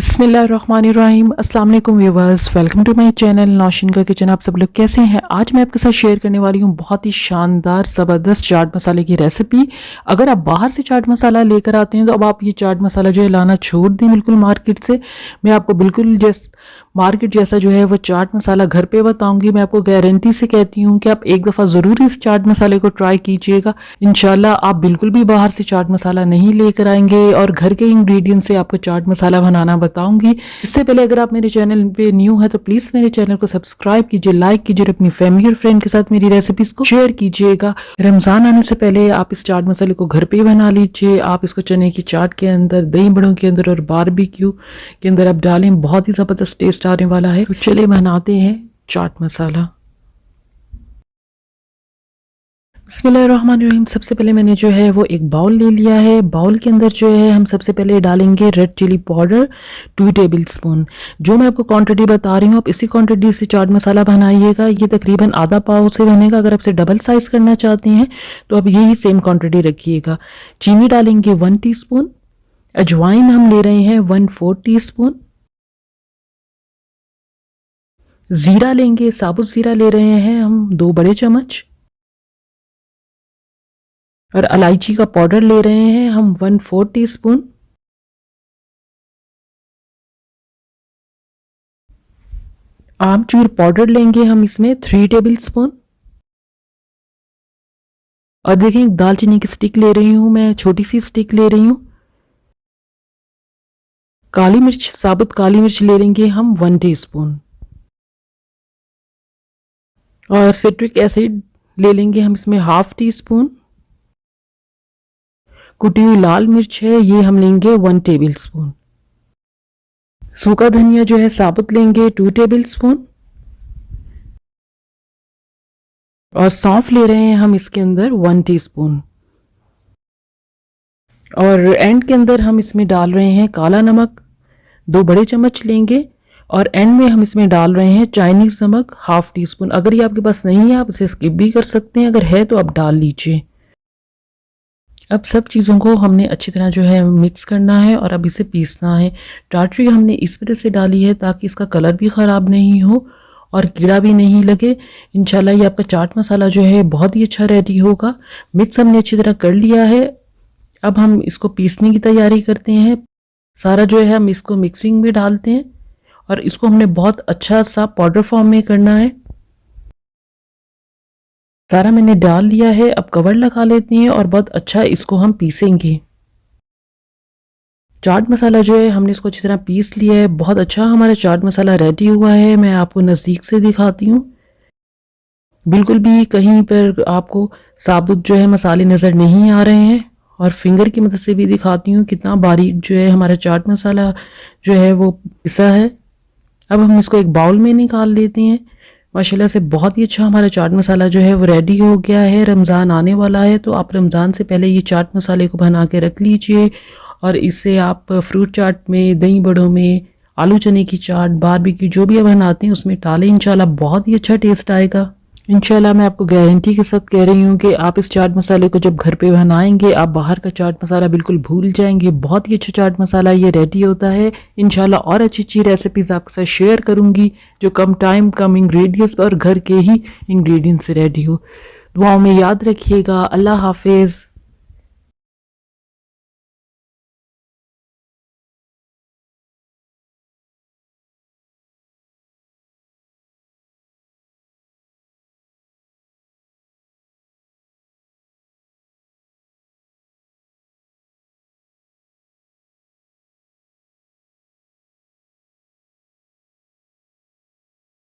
बिस्मिल्लाहिर्रहमानिर्रहीम। अस्सलाम वालेकुम viewers, welcome to my channel Naushin का किचन। आप सब लोग कैसे हैं? आज मैं आपके साथ शेयर करने वाली हूँ बहुत ही शानदार ज़बरदस्त चाट मसाले की रेसिपी। अगर आप बाहर से चाट मसाला लेकर आते हैं तो अब आप ये चाट मसाला जो है लाना छोड़ दें बिल्कुल मार्केट से। मैं आपको बिल्कुल मार्केट जैसा जो है वो चाट मसाला घर पे बताऊंगी। मैं आपको गारंटी से कहती हूँ कि आप एक दफ़ा ज़रूर इस चाट मसाले को ट्राई कीजिएगा। इंशाल्लाह आप बिल्कुल भी बाहर से चाट मसाला नहीं लेकर आएंगे और घर के इंग्रेडिएंट से आपको चाट मसाला बनाना बताऊंगी। इससे पहले अगर आप मेरे चैनल पे न्यू है तो प्लीज़ मेरे चैनल को सब्सक्राइब कीजिए, लाइक कीजिए और अपनी फैमिली और फ्रेंड के साथ मेरी रेसिपीज़ को शेयर कीजिएगा। रमज़ान आने से पहले आप इस चाट मसाले को घर पे ही बना लीजिए। आप इसको चने की चाट के अंदर, दही बड़ों के अंदर और बारबेक्यू के अंदर आप डालें, बहुत ही ज़बरदस्त टेस्ट आने वाला है। तो चलिए बनाते हैं चाट मसाला। बिस्मिल्लाहिर्रहमानिर्रहीम। सबसे पहले मैंने जो है वो एक बाउल ले लिया है। बाउल के अंदर जो है हम सबसे पहले डालेंगे red chili powder 2 tablespoon. जो मैं आपको क्वांटिटी बता रही हूँ आप इसी क्वांटिटी से चाट मसाला बनाइएगा। ये तकरीबन आधा पाव से बनेगा। अगर आप इसे डबल साइज करना चाहते हैं तो आप यही सेम क्वांटिटी रखिएगा। चीनी डालेंगे 1 टीस्पून। अजवाइन हम ले रहे हैं 1/4 टीस्पून। ज़ीरा लेंगे, साबुत ज़ीरा ले रहे हैं हम 2 बड़े चम्मच। और इलायची का पाउडर ले रहे हैं हम 1/4 टीस्पून। आमचूर पाउडर लेंगे हम इसमें 3 टेबल स्पून। और देखें एक दालचीनी की स्टिक ले रही हूँ मैं, छोटी सी स्टिक ले रही हूँ। काली मिर्च, साबुत काली मिर्च ले लेंगे हम 1 टीस्पून। और सिट्रिक एसिड ले लेंगे हम इसमें 1/2 टीस्पून। कुटी हुई लाल मिर्च है ये हम लेंगे 1 टेबल स्पून। सूखा धनिया जो है साबुत लेंगे 2 टेबल स्पून। और सौंफ ले रहे हैं हम इसके अंदर 1 टीस्पून। और एंड के अंदर हम इसमें डाल रहे हैं काला नमक 2 बड़े चम्मच लेंगे। और एंड में हम इसमें डाल रहे हैं चाइनीज नमक 1/2 टीस्पून। अगर ये आपके पास नहीं है आप इसे स्किप भी कर सकते हैं, अगर है तो आप डाल लीजिए। अब सब चीज़ों को हमने अच्छी तरह जो है मिक्स करना है और अब इसे पीसना है। टाटरी हमने इस वजह से डाली है ताकि इसका कलर भी ख़राब नहीं हो और कीड़ा भी नहीं लगे। इंशाल्लाह ये आपका चाट मसाला जो है बहुत ही अच्छा रेडी होगा। मिक्स हमने अच्छी तरह कर लिया है। अब हम इसको पीसने की तैयारी करते हैं। सारा जो है हम इसको मिक्सिंग में डालते हैं और इसको हमने बहुत अच्छा सा पाउडर फॉर्म में करना है। सारा मैंने डाल लिया है। अब कवर लगा लेते हैं और बहुत अच्छा इसको हम पीसेंगे। चाट मसाला जो है हमने इसको अच्छी तरह पीस लिया है। बहुत अच्छा हमारा चाट मसाला रेडी हुआ है। मैं आपको नज़दीक से दिखाती हूँ। बिल्कुल भी कहीं पर आपको साबुत जो है मसाले नज़र नहीं आ रहे हैं। और फिंगर की मदद से भी दिखाती हूँ कितना बारीक जो है हमारा चाट मसाला जो है वो पिसा है। अब हम इसको एक बाउल में निकाल लेते हैं। माशाल्लाह से बहुत ही अच्छा हमारा चाट मसाला जो है वो रेडी हो गया है। रमज़ान आने वाला है तो आप रमज़ान से पहले ये चाट मसाले को बना के रख लीजिए और इसे आप फ्रूट चाट में, दही बड़ों में, आलू चने की चाट, बारबेक्यू जो भी आप बनाते हैं उसमें डालें। इंशाल्लाह बहुत ही अच्छा टेस्ट आएगा। इंशाल्लाह मैं आपको गारंटी के साथ कह रही हूँ कि आप इस चाट मसाले को जब घर पे बनाएंगे आप बाहर का चाट मसाला बिल्कुल भूल जाएंगे। बहुत ही अच्छा चाट मसाला ये रेडी होता है। इंशाल्लाह और अच्छी अच्छी रेसिपीज़ आपके साथ शेयर करूँगी जो कम टाइम, कम इंग्रेडिएंट्स और घर के ही इंग्रेडिएंट्स से रेडी हो। दुआओं में याद रखिएगा। अल्लाह हाफिज़।